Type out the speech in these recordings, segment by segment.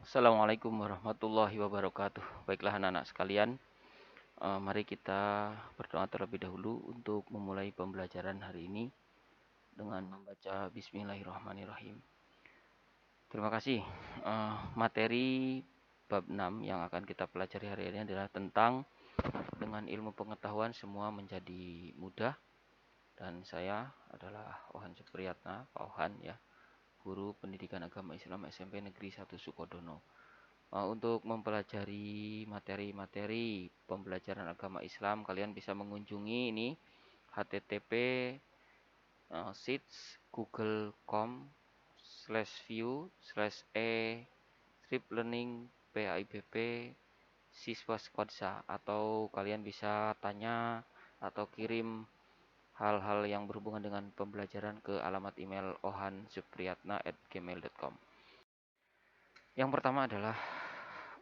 Assalamualaikum warahmatullahi wabarakatuh. Baiklah anak-anak sekalian, mari kita berdoa terlebih dahulu untuk memulai pembelajaran hari ini dengan membaca Bismillahirrahmanirrahim. Terima kasih. Materi bab 6 yang akan kita pelajari hari ini adalah tentang dengan ilmu pengetahuan semua menjadi mudah. Dan saya adalah Ohan Supriyatna, Pak Ohan ya, Guru Pendidikan Agama Islam SMP Negeri 1 Sukodono. Untuk mempelajari materi-materi pembelajaran agama Islam, kalian bisa mengunjungi ini http sites google.com/view/e learning PAIBP siswa Skodsa, atau kalian bisa tanya atau kirim hal-hal yang berhubungan dengan pembelajaran ke alamat email ohansupriyatna@gmail.com. Yang pertama adalah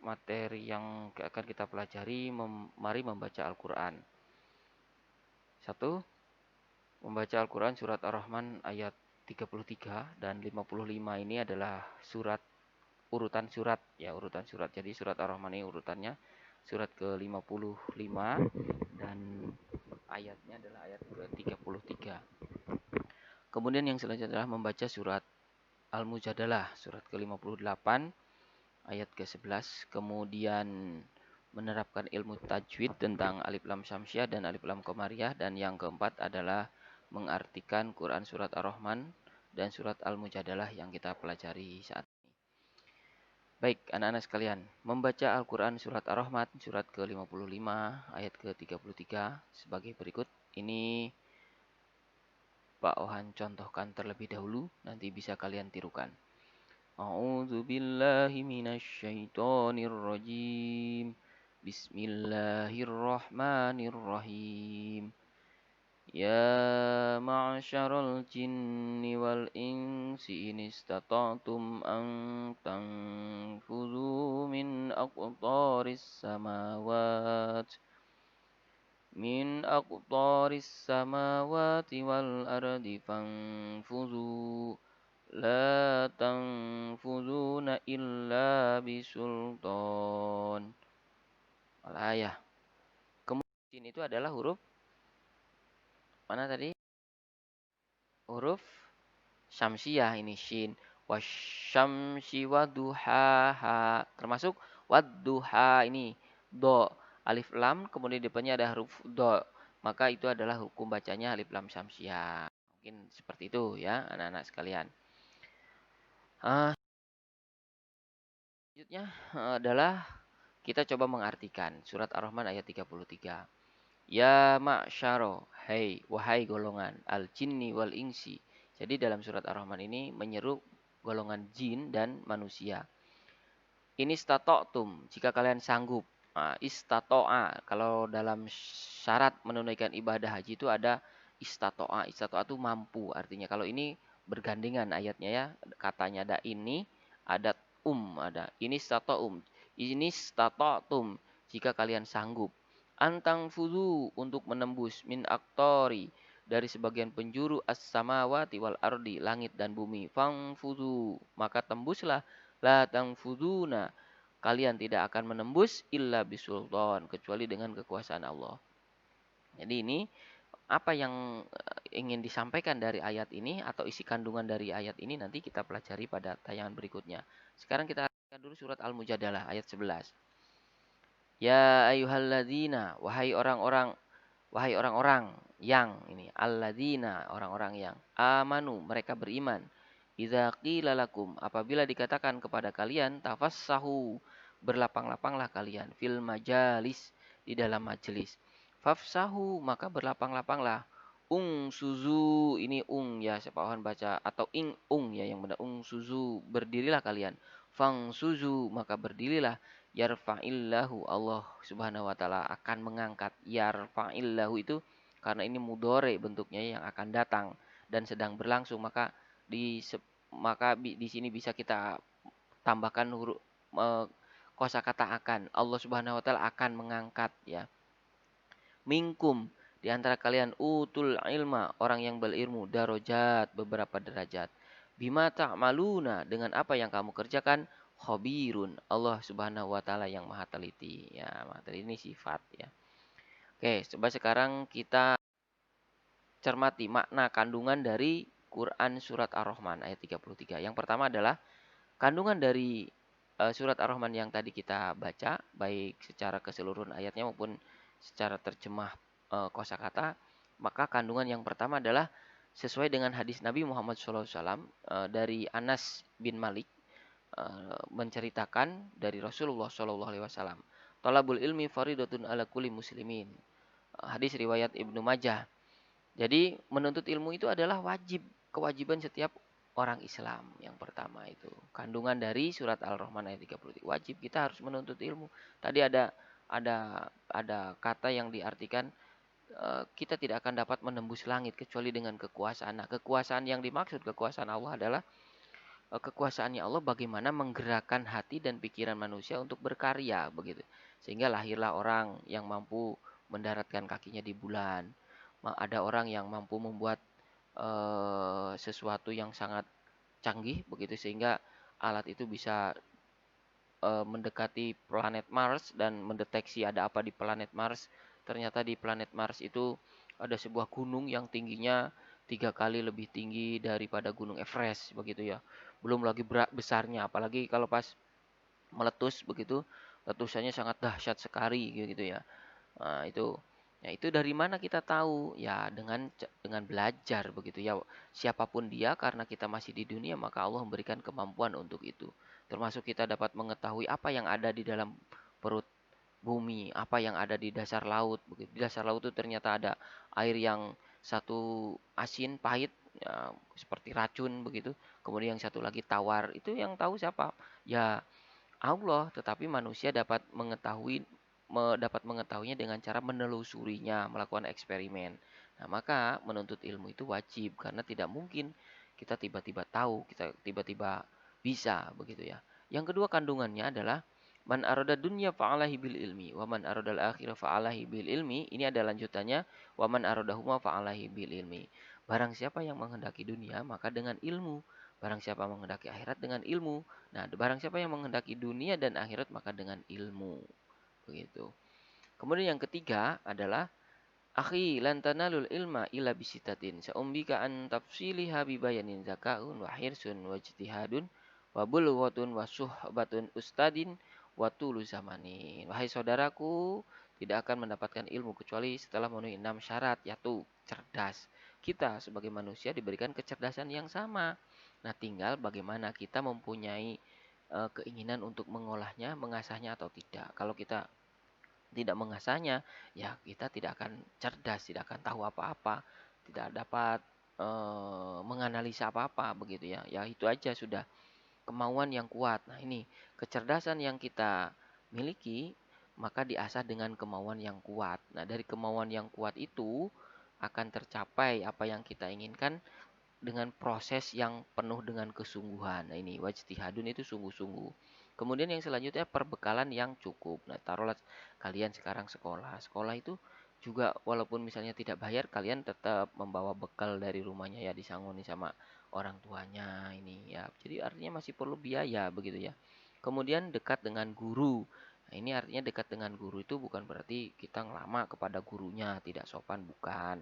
materi yang akan kita pelajari, mari membaca Al-Quran. 1. Membaca Al-Quran surat Ar-Rahman ayat 33 dan 55 ini adalah urutan surat ya, urutan surat. Jadi surat Ar-Rahman ini urutannya surat ke-55 dan ayatnya adalah ayat ke-33. Kemudian yang selanjutnya adalah membaca surat Al-Mujadalah surat ke-58 ayat ke-11, kemudian menerapkan ilmu tajwid tentang alif lam syamsiah dan alif lam qamariyah, dan yang keempat adalah mengartikan Quran surat Ar-Rahman dan surat Al-Mujadalah yang kita pelajari saat ini. Baik, anak-anak sekalian, membaca Al-Quran surat Ar-Rahman surat ke-55 ayat ke-33 sebagai berikut. Ini Pak Ohan contohkan terlebih dahulu, nanti bisa kalian tirukan. A'udzu billahi minasyaitonir rajim. Bismillahirrahmanirrahim. Ya ma'syaral jinni wal insi in istata'tum an tanfudhu min aqtaris samawati wal ardi fanfudhu la tanfuduna illa bisultan. Al-ayah. Kemudian sin itu adalah huruf mana tadi? Huruf syamsiah, ini shin. Wasyamsi waduhaha. Termasuk wadduha ini do. Alif lam kemudian di depannya ada huruf do. Maka itu adalah hukum bacanya alif lam syamsiah. Mungkin seperti itu ya anak-anak sekalian. Selanjutnya adalah kita coba mengartikan surat Ar-Rahman ayat 33. Ya ma'syaro, hai wahai golongan al-jinni wal insi. Jadi dalam surat Ar-Rahman ini menyeru golongan jin dan manusia. Ini statoktum, jika kalian sanggup. Istato'a, kalau dalam syarat menunaikan ibadah haji itu ada istato'a. Istato'a itu mampu, artinya kalau ini bergandengan ayatnya ya. Katanya ada ini, ada ada. Ini stato'um, ini statoktum, jika kalian sanggup. Antang fudu, untuk menembus min aktori, dari sebagian penjuru as-samawati wal ardi, langit dan bumi. Fang fudu, maka tembuslah. La tangfuduna, kalian tidak akan menembus illa bisultan, kecuali dengan kekuasaan Allah. Jadi ini apa yang ingin disampaikan dari ayat ini atau isi kandungan dari ayat ini nanti kita pelajari pada tayangan berikutnya. Sekarang kita lihat dulu surat Al-Mujadalah ayat 11. Ya ayyuhalladzina, wahai orang-orang yang, ini alladzina, orang-orang yang amanu, mereka beriman. Idza qila lakum, apabila dikatakan kepada kalian, tafassahu, berlapang-lapanglah kalian, fil majalis, di dalam majelis. Fafsahu, maka berlapang-lapanglah. Suzu, ini ya, siapa baca, atau ya yang benar, suzu, berdirilah kalian. Fang suzu, maka berdirilah. Yarfa'illahu, Allah subhanahu wa ta'ala akan mengangkat. Yarfa'illahu itu karena ini mudhore bentuknya yang akan datang dan sedang berlangsung, maka di sini bisa kita tambahkan huruf kosakata akan. Allah Subhanahu wa taala akan mengangkat ya. Minkum, di antara kalian, utul ilma, orang yang berilmu, darajat, beberapa derajat. Bima ta'maluna, dengan apa yang kamu kerjakan, Khabirun, Allah Subhanahu wa taala yang maha teliti. Ya, maha teliti ini sifat ya. Oke, coba sekarang kita cermati makna kandungan dari Quran surat Ar-Rahman ayat 33. Yang pertama adalah kandungan dari surat Ar-Rahman yang tadi kita baca, baik secara keseluruhan ayatnya maupun secara terjemah kosakata, maka kandungan yang pertama adalah sesuai dengan hadis Nabi Muhammad SAW dari Anas bin Malik menceritakan dari Rasulullah SAW. Talabul ilmi faridatun ala kulli muslimin. Hadis riwayat Ibnu Majah. Jadi menuntut ilmu itu adalah wajib, kewajiban setiap orang Islam. Yang pertama itu kandungan dari surat Al-Rahman ayat 33. Wajib kita harus menuntut ilmu. Tadi ada kata yang diartikan kita tidak akan dapat menembus langit kecuali dengan kekuasaan. Nah, kekuasaan yang dimaksud kekuasaan Allah adalah kekuasaannya Allah bagaimana menggerakkan hati dan pikiran manusia untuk berkarya begitu. Sehingga lahirlah orang yang mampu mendaratkan kakinya di bulan. Ada orang yang mampu membuat sesuatu yang sangat canggih begitu sehingga alat itu bisa mendekati planet Mars dan mendeteksi ada apa di planet Mars. Ternyata di planet Mars itu ada sebuah gunung yang tingginya 3 kali lebih tinggi daripada gunung Everest begitu ya. Belum lagi besarnya, apalagi kalau pas meletus begitu, letusannya sangat dahsyat sekali gitu ya. Nah, itu. Ya, itu dari mana kita tahu? Ya, dengan belajar begitu ya. Siapapun dia karena kita masih di dunia maka Allah memberikan kemampuan untuk itu. Termasuk kita dapat mengetahui apa yang ada di dalam perut bumi, apa yang ada di dasar laut begitu. Di dasar laut itu ternyata ada air yang satu asin, pahit, ya, seperti racun begitu. Kemudian yang satu lagi tawar. Itu yang tahu siapa? Ya Allah, tetapi manusia dapat mengetahuinya dengan cara menelusurinya, melakukan eksperimen. Nah, maka menuntut ilmu itu wajib karena tidak mungkin kita tiba-tiba tahu, kita tiba-tiba bisa begitu ya. Yang kedua kandungannya adalah man arada dunya fa'alahi bil ilmi wa man aradal akhirah fa'alahi bil ilmi. Ini ada lanjutannya wa man aradahuma fa'alahi bil ilmi. Barang siapa yang menghendaki dunia maka dengan ilmu. Barang siapa menghendaki akhirat dengan ilmu. Nah, barang siapa yang menghendaki dunia dan akhirat maka dengan ilmu. Begitu. Kemudian yang ketiga adalah akhi lan tanalul ilma illa bisitatin. Sa'umbika an tafsiliha bibayanin zakaun wa hirsun wa ijtihadun wa bulwatun wa suhbatun ustadin wa tulu zamanin. Wahai saudaraku, tidak akan mendapatkan ilmu kecuali setelah memenuhi 6 syarat, yaitu cerdas. Kita sebagai manusia diberikan kecerdasan yang sama. Nah, tinggal bagaimana kita mempunyai keinginan untuk mengolahnya, mengasahnya atau tidak. Kalau kita tidak mengasahnya, ya kita tidak akan cerdas, tidak akan tahu apa-apa, tidak dapat menganalisa apa-apa begitu ya. Ya itu aja sudah kemauan yang kuat. Nah, ini kecerdasan yang kita miliki maka diasah dengan kemauan yang kuat. Nah, dari kemauan yang kuat itu akan tercapai apa yang kita inginkan dengan proses yang penuh dengan kesungguhan. Nah, ini wajtihadun itu sungguh-sungguh. Kemudian yang selanjutnya perbekalan yang cukup. Nah, taruhlah kalian sekarang sekolah. Sekolah itu juga walaupun misalnya tidak bayar, kalian tetap membawa bekal dari rumahnya ya disangoni sama orang tuanya ini ya. Jadi artinya masih perlu biaya begitu ya. Kemudian dekat dengan guru. Nah, ini artinya dekat dengan guru itu bukan berarti kita ngelama kepada gurunya, tidak sopan, bukan.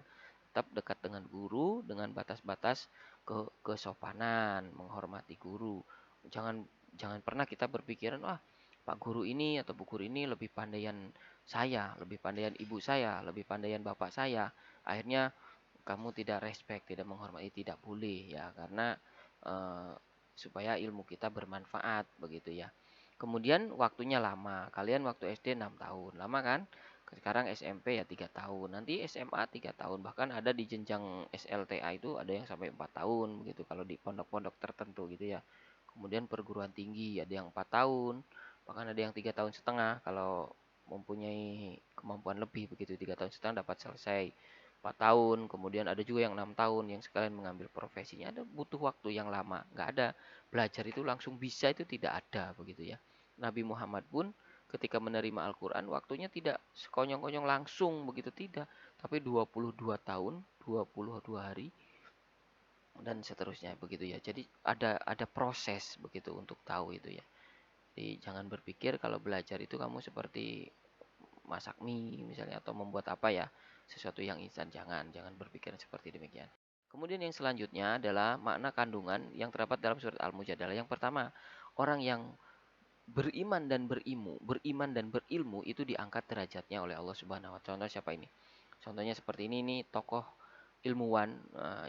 Tetap dekat dengan guru dengan batas-batas kesopanan, menghormati guru. Jangan jangan pernah kita berpikiran, wah Pak guru ini atau Bu guru ini lebih pandaian saya, lebih pandaian ibu saya, lebih pandaian bapak saya. Akhirnya kamu tidak respect, tidak menghormati, tidak boleh ya, karena eh, supaya ilmu kita bermanfaat begitu ya. Kemudian waktunya lama. Kalian waktu SD 6 tahun, lama kan? Sekarang SMP ya 3 tahun, nanti SMA 3 tahun, bahkan ada di jenjang SLTA itu ada yang sampai 4 tahun begitu kalau di pondok-pondok tertentu gitu ya. Kemudian perguruan tinggi ada yang 4 tahun, bahkan ada yang 3 tahun setengah kalau mempunyai kemampuan lebih begitu, 3 tahun setengah dapat selesai 4 tahun. Kemudian ada juga yang 6 tahun yang sekalian mengambil profesinya, ada butuh waktu yang lama, nggak ada belajar itu langsung bisa, itu tidak ada begitu ya. Nabi Muhammad pun ketika menerima Al-Quran waktunya tidak sekonyong-konyong langsung begitu, tidak, tapi 22 tahun 22 hari dan seterusnya begitu ya. Jadi ada proses begitu untuk tahu itu ya. Jadi jangan berpikir kalau belajar itu kamu seperti masak mie misalnya atau membuat apa ya, sesuatu yang instan. Jangan berpikir seperti demikian. Kemudian yang selanjutnya adalah makna kandungan yang terdapat dalam surat Al-Mujadalah. Yang pertama, orang yang beriman dan berilmu itu diangkat derajatnya oleh Allah Subhanahu wa taala. Contoh siapa ini? Contohnya seperti ini tokoh ilmuwan,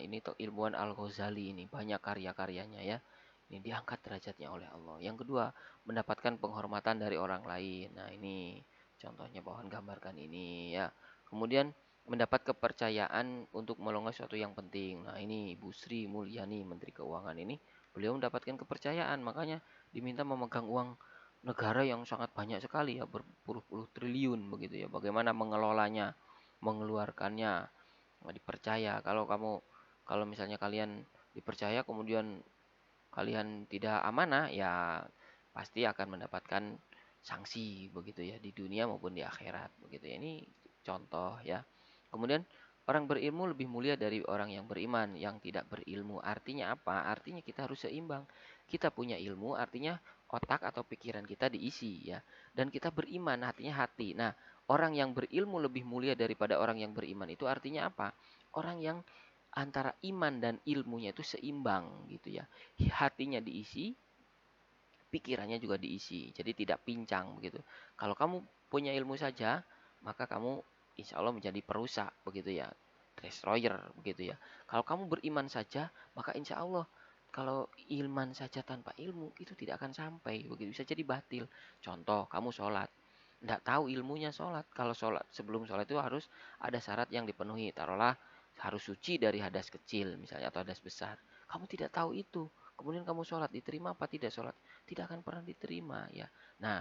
ini ilmuwan Al-Ghazali ini banyak karya-karyanya ya. Ini diangkat derajatnya oleh Allah. Yang kedua, mendapatkan penghormatan dari orang lain. Nah, ini contohnya pohon gambarkan ini ya. Kemudian mendapat kepercayaan untuk melonggar sesuatu yang penting. Nah, ini Bu Sri Mulyani, Menteri Keuangan ini, beliau mendapatkan kepercayaan, makanya diminta memegang uang negara yang sangat banyak sekali ya, berpuluh-puluh triliun begitu ya. Bagaimana mengelolanya, mengeluarkannya, dipercaya. Kalau misalnya kalian dipercaya kemudian kalian tidak amanah, ya pasti akan mendapatkan sanksi begitu ya di dunia maupun di akhirat begitu ya. Ini contoh ya. Kemudian orang berilmu lebih mulia dari orang yang beriman, yang tidak berilmu. Artinya apa? Artinya kita harus seimbang. Kita punya ilmu, artinya otak atau pikiran kita diisi ya. Dan kita beriman, artinya hati. Nah, orang yang berilmu lebih mulia daripada orang yang beriman itu artinya apa? Orang yang antara iman dan ilmunya itu seimbang gitu ya. Hatinya diisi, pikirannya juga diisi. Jadi tidak pincang begitu. Kalau kamu punya ilmu saja, maka kamu insya Allah menjadi perusak begitu ya. Destroyer begitu ya. Kalau kamu beriman saja, maka insya Allah kalau iman saja tanpa ilmu itu tidak akan sampai begitu, bisa jadi batil. Contoh, kamu sholat, tidak tahu ilmunya sholat. Kalau sholat, sebelum sholat itu harus ada syarat yang dipenuhi. Taruhlah harus suci dari hadas kecil misalnya atau hadas besar. Kamu tidak tahu itu. Kemudian kamu sholat, diterima apa tidak sholat? Tidak akan pernah diterima ya. Nah,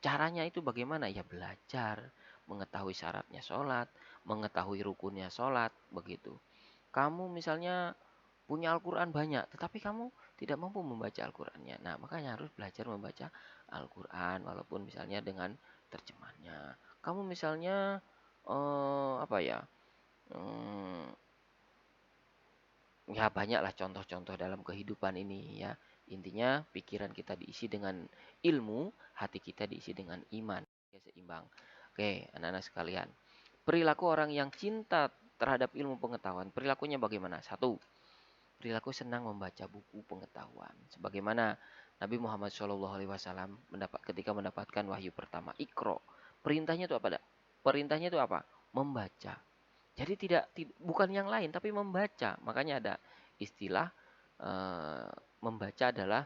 caranya itu bagaimana? Ya belajar, mengetahui syaratnya sholat, mengetahui rukunnya sholat, begitu. Kamu misalnya punya Al-Quran banyak, tetapi kamu tidak mampu membaca Al-Qurannya. Nah, makanya harus belajar membaca Al-Quran, walaupun misalnya dengan terjemahnya. Kamu misalnya, apa ya, hmm, ya banyaklah contoh-contoh dalam kehidupan ini ya. Intinya pikiran kita diisi dengan ilmu, hati kita diisi dengan iman. Ya, seimbang. Oke, anak-anak sekalian. Perilaku orang yang cinta terhadap ilmu pengetahuan, perilakunya bagaimana? Satu, perilaku senang membaca buku pengetahuan. Sebagaimana Nabi Muhammad SAW ketika mendapatkan wahyu pertama, Iqra. Perintahnya itu apa? Perintahnya itu apa? Membaca. Jadi bukan yang lain tapi membaca. Makanya ada istilah eh, membaca adalah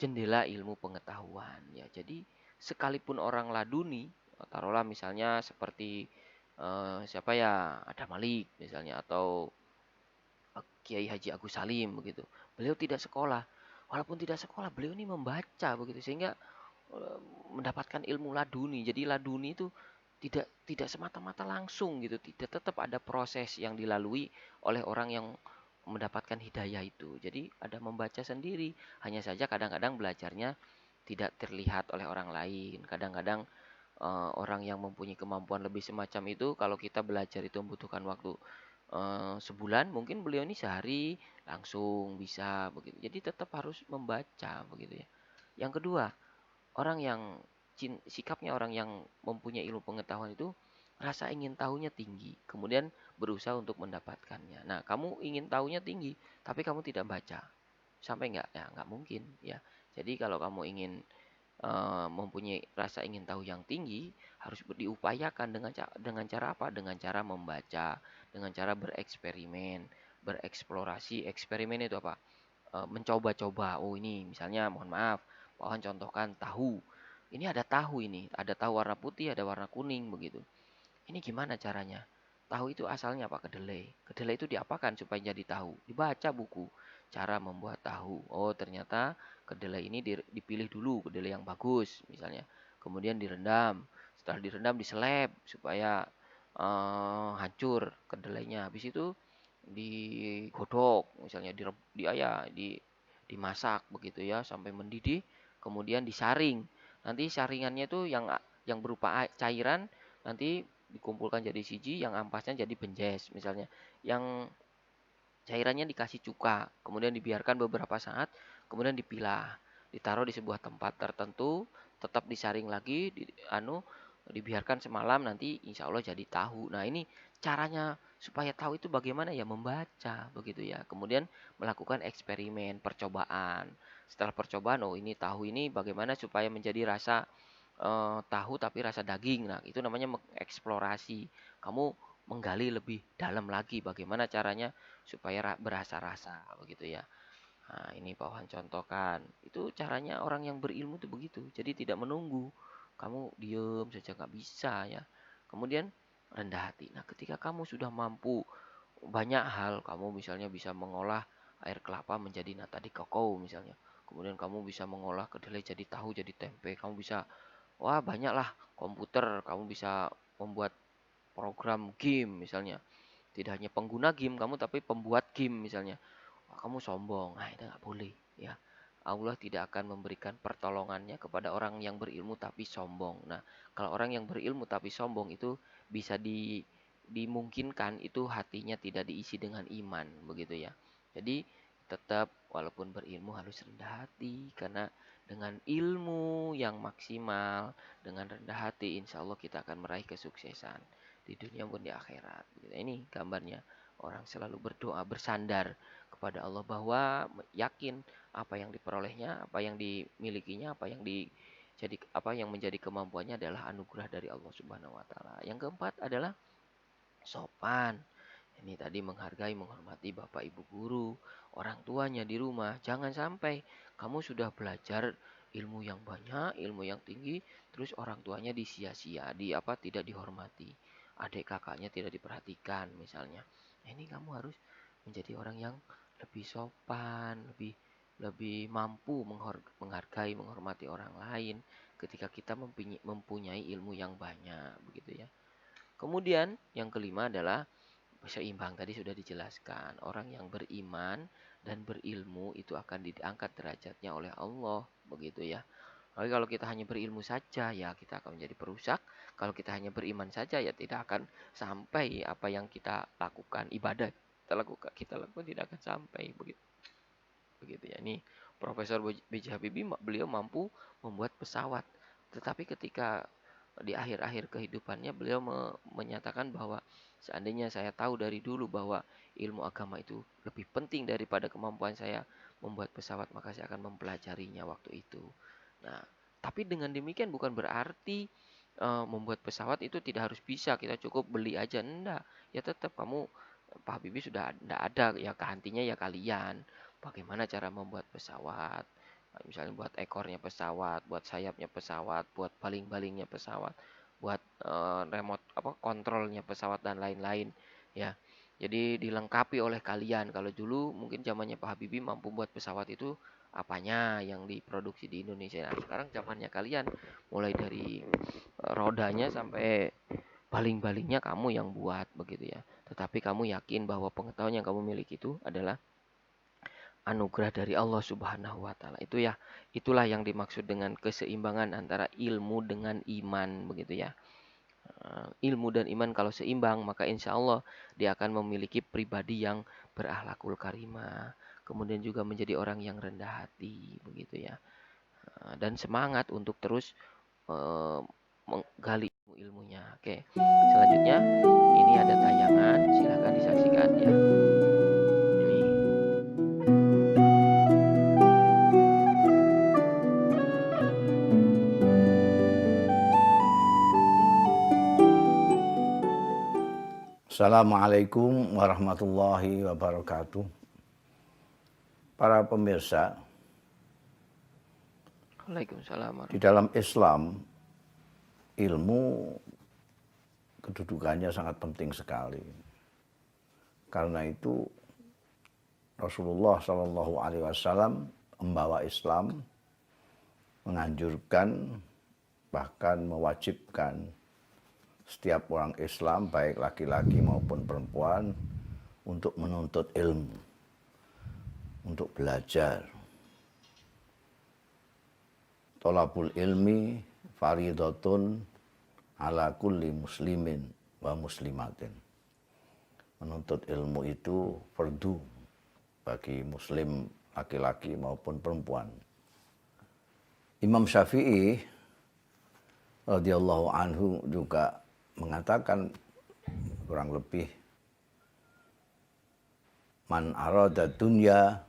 jendela ilmu pengetahuan ya. Jadi sekalipun orang laduni, taruhlah misalnya seperti siapa ya? Ada Malik misalnya atau Kiai Haji Agus Salim begitu. Beliau tidak sekolah. Walaupun tidak sekolah, beliau ini membaca begitu sehingga eh, mendapatkan ilmu laduni. Jadi laduni itu tidak semata-mata langsung gitu, tidak, tetap ada proses yang dilalui oleh orang yang mendapatkan hidayah itu. Jadi ada membaca sendiri, hanya saja kadang-kadang belajarnya tidak terlihat oleh orang lain. Kadang-kadang orang yang mempunyai kemampuan lebih semacam itu, kalau kita belajar itu membutuhkan waktu sebulan, mungkin beliau ini sehari langsung bisa begitu. Jadi tetap harus membaca begitu ya. Yang kedua, orang yang sikapnya orang yang mempunyai ilmu pengetahuan itu rasa ingin tahunya tinggi, kemudian berusaha untuk mendapatkannya. Nah, kamu ingin tahunya tinggi, tapi kamu tidak baca, sampai nggak? Ya, nggak mungkin ya. Jadi kalau kamu ingin mempunyai rasa ingin tahu yang tinggi, harus diupayakan dengan cara apa? Dengan cara membaca, dengan cara bereksperimen, bereksplorasi. Eksperimen itu apa? Mencoba-coba. Oh, ini misalnya mohon maaf, pohon contohkan tahu. Ini ada tahu ini, ada tahu warna putih, ada warna kuning begitu. Ini gimana caranya? Tahu itu asalnya apa? Kedelai. Kedelai itu diapakan supaya jadi tahu? Dibaca buku. Cara membuat tahu. Oh, ternyata kedelai ini dipilih dulu, kedelai yang bagus misalnya. Kemudian direndam. Setelah direndam diseleb supaya hancur kedelainya. Habis itu digodok misalnya dimasak begitu ya sampai mendidih, kemudian disaring. Nanti saringannya itu yang berupa cairan, nanti dikumpulkan jadi siji, yang ampasnya jadi benjes misalnya. Yang cairannya dikasih cuka, kemudian dibiarkan beberapa saat, kemudian dipilah. ditaruh di sebuah tempat tertentu, tetap disaring lagi, dibiarkan semalam, nanti insya Allah jadi tahu. Nah ini caranya supaya tahu itu bagaimana ya, membaca begitu ya. Kemudian melakukan eksperimen, percobaan. Setelah percobaan, oh ini tahu ini bagaimana supaya menjadi rasa tahu tapi rasa daging. Nah, itu namanya mengeksplorasi. Kamu menggali lebih dalam lagi bagaimana caranya supaya berasa-rasa begitu ya. Nah, ini Pak Wahan contohkan. Itu caranya orang yang berilmu itu begitu. Jadi tidak menunggu. Kamu diem saja nggak bisa ya. Kemudian rendah hati. Nah, ketika kamu sudah mampu banyak hal, kamu misalnya bisa mengolah air kelapa menjadi nata de coco misalnya. Kemudian kamu bisa mengolah kedelai jadi tahu, jadi tempe. Kamu bisa, wah banyaklah komputer. Kamu bisa membuat program game misalnya. Tidak hanya pengguna game kamu, tapi pembuat game misalnya. Wah, kamu sombong. Nah, itu nggak boleh ya. Allah tidak akan memberikan pertolongannya kepada orang yang berilmu tapi sombong. Nah, kalau orang yang berilmu tapi sombong itu bisa dimungkinkan itu hatinya tidak diisi dengan iman, begitu ya. Jadi tetap walaupun berilmu harus rendah hati, karena dengan ilmu yang maksimal, dengan rendah hati, insya Allah kita akan meraih kesuksesan di dunia maupun di akhirat. Begitu. Ini gambarnya orang selalu berdoa bersandar kepada Allah bahwa yakin apa yang diperolehnya, apa yang dimilikinya, apa yang menjadi kemampuannya adalah anugerah dari Allah Subhanahu wa taala. Yang keempat adalah sopan. Ini tadi menghargai, menghormati bapak ibu guru, orang tuanya di rumah. Jangan sampai kamu sudah belajar ilmu yang banyak, ilmu yang tinggi, terus orang tuanya disia-sia, tidak dihormati. Adik kakaknya tidak diperhatikan misalnya. Nah, ini kamu harus menjadi orang yang lebih sopan, lebih lebih mampu menghargai, menghormati orang lain ketika kita mempunyai ilmu yang banyak, begitu ya. Kemudian yang kelima adalah seimbang, tadi sudah dijelaskan. Orang yang beriman dan berilmu itu akan diangkat derajatnya oleh Allah, begitu ya. Tapi kalau kita hanya berilmu saja, ya kita akan menjadi perusak. Kalau kita hanya beriman saja, ya tidak akan sampai apa yang kita lakukan, ibadah kita lakukan tidak akan sampai, begitu. Begitu ya. Ini Profesor B.J. Habibie, beliau mampu membuat pesawat. Tetapi ketika di akhir-akhir kehidupannya beliau menyatakan bahwa seandainya saya tahu dari dulu bahwa ilmu agama itu lebih penting daripada kemampuan saya membuat pesawat, maka saya akan mempelajarinya waktu itu. Nah, tapi dengan demikian bukan berarti membuat pesawat itu tidak harus bisa, kita cukup beli aja. Enggak, ya tetap kamu, Pak Habibie sudah enggak ada, ya kehantinya ya kalian. Bagaimana cara membuat pesawat? Misalnya buat ekornya pesawat, buat sayapnya pesawat, buat baling-balingnya pesawat, buat remote kontrolnya pesawat dan lain-lain ya. Jadi dilengkapi oleh kalian. Kalau dulu mungkin zamannya Pak Habibie mampu buat pesawat itu apanya yang diproduksi di Indonesia. Nah, sekarang zamannya kalian, mulai dari rodanya sampai baling-balingnya kamu yang buat, begitu ya. Tetapi kamu yakin bahwa pengetahuan yang kamu miliki itu adalah anugerah dari Allah Subhanahu wa taala. Itulah yang dimaksud dengan keseimbangan antara ilmu dengan iman, begitu ya. Ilmu dan iman kalau seimbang, maka insya Allah dia akan memiliki pribadi yang berakhlakul karimah, kemudian juga menjadi orang yang rendah hati, begitu ya. Dan semangat untuk terus eh, menggali ilmunya. Oke, selanjutnya ini ada tayangan, silahkan disaksikan ya. Ini. Assalamualaikum warahmatullahi wabarakatuh. Para pemirsa, Waalaikumsalam. di dalam Islam, ilmu kedudukannya sangat penting sekali. Karena itu Rasulullah SAW membawa Islam, menganjurkan, bahkan mewajibkan setiap orang Islam, baik laki-laki maupun perempuan, untuk menuntut ilmu, untuk belajar. Thalabul ilmi faridatun ala kulli muslimin wa muslimatin. Menuntut ilmu itu fardu bagi muslim laki-laki maupun perempuan. Imam Syafi'i radhiyallahu anhu juga mengatakan kurang lebih man arada dunya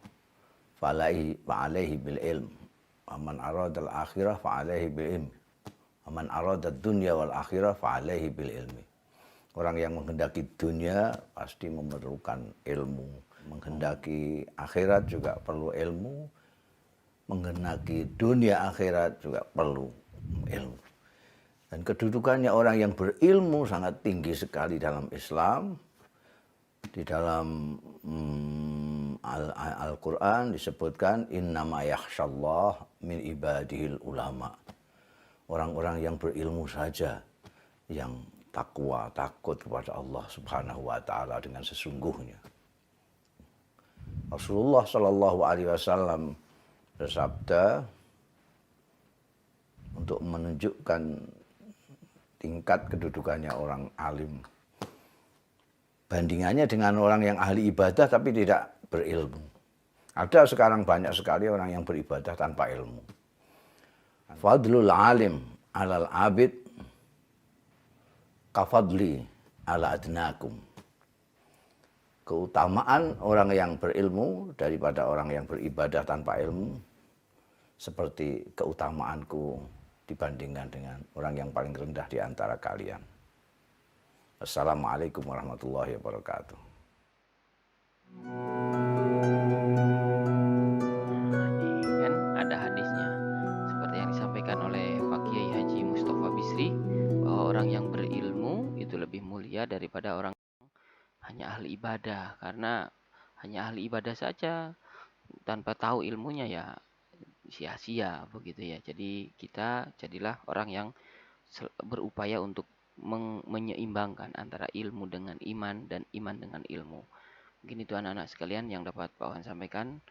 fa'alaihi bil ilm wa man arada al akhirah fa'alaihi bil ilm wa man arada dunya wal akhirah fa'alaihi bil ilmi. Orang yang menghendaki dunia pasti memerlukan ilmu, menghendaki akhirat juga perlu ilmu, menghendaki dunia akhirat juga perlu ilmu. Dan kedudukannya orang yang berilmu sangat tinggi sekali dalam Islam. Di dalam Al-Quran disebutkan innama yakhsyallah min ibadihil ulama. Orang-orang yang berilmu saja yang takwa, takut kepada Allah Subhanahu wa taala dengan sesungguhnya. Rasulullah Shallallahu alaihi wasallam bersabda untuk menunjukkan tingkat kedudukannya orang alim. Bandingannya dengan orang yang ahli ibadah tapi tidak berilmu. Ada sekarang banyak sekali orang yang beribadah tanpa ilmu. Fadlul alim alal abid kafadli ala adnakum. Keutamaan orang yang berilmu daripada orang yang beribadah tanpa ilmu seperti keutamaanku dibandingkan dengan orang yang paling rendah di antara kalian. Assalamualaikum warahmatullahi wabarakatuh. Ini kan ada hadisnya seperti yang disampaikan oleh Pak Kiai Haji Mustafa Bisri bahwa orang yang berilmu itu lebih mulia daripada orang yang hanya ahli ibadah, karena hanya ahli ibadah saja tanpa tahu ilmunya ya sia-sia begitu ya. Jadi kita jadilah orang yang berupaya untuk menyeimbangkan antara ilmu dengan iman dan iman dengan ilmu. Mungkin itu anak-anak sekalian yang dapat Pak Wan sampaikan.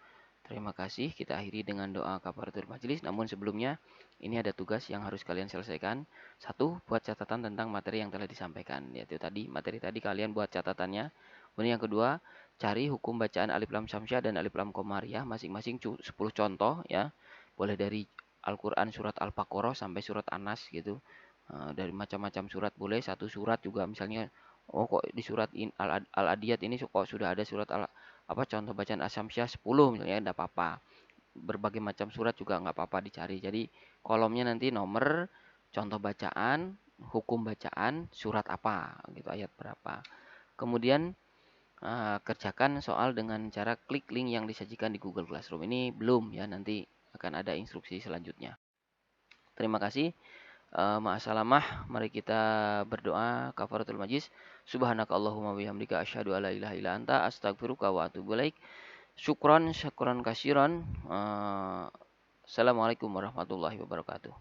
Terima kasih. Kita akhiri dengan doa kafaratul majelis. Namun sebelumnya ini ada tugas yang harus kalian selesaikan. Satu, buat catatan tentang materi yang telah disampaikan. Yaitu tadi materi tadi kalian buat catatannya. Kemudian yang kedua, cari hukum bacaan alif lam syamsiah dan alif lam komariah masing-masing 10 contoh ya. Boleh dari Al-Qur'an surat Al-Baqarah sampai surat An-Nas gitu. Dari macam-macam surat boleh, satu surat juga misalnya kok di surat Al-Adiyat ini kok sudah ada surat contoh bacaan Asyamsyah 10 misalnya enggak apa-apa. Berbagai macam surat juga enggak apa-apa dicari. Jadi kolomnya nanti nomor, contoh bacaan, hukum bacaan, surat apa gitu, ayat berapa. Kemudian kerjakan soal dengan cara klik link yang disajikan di Google Classroom. Ini belum ya, nanti akan ada instruksi selanjutnya. Terima kasih. Ma'asalamah, mari kita berdoa kafaratul majlis. Subhanakallahumma bihamdika asyhadu alla ilaha illa anta astaghfiruka wa atubu ilaik. Syukron kasiron. Assalamualaikum warahmatullahi wabarakatuh.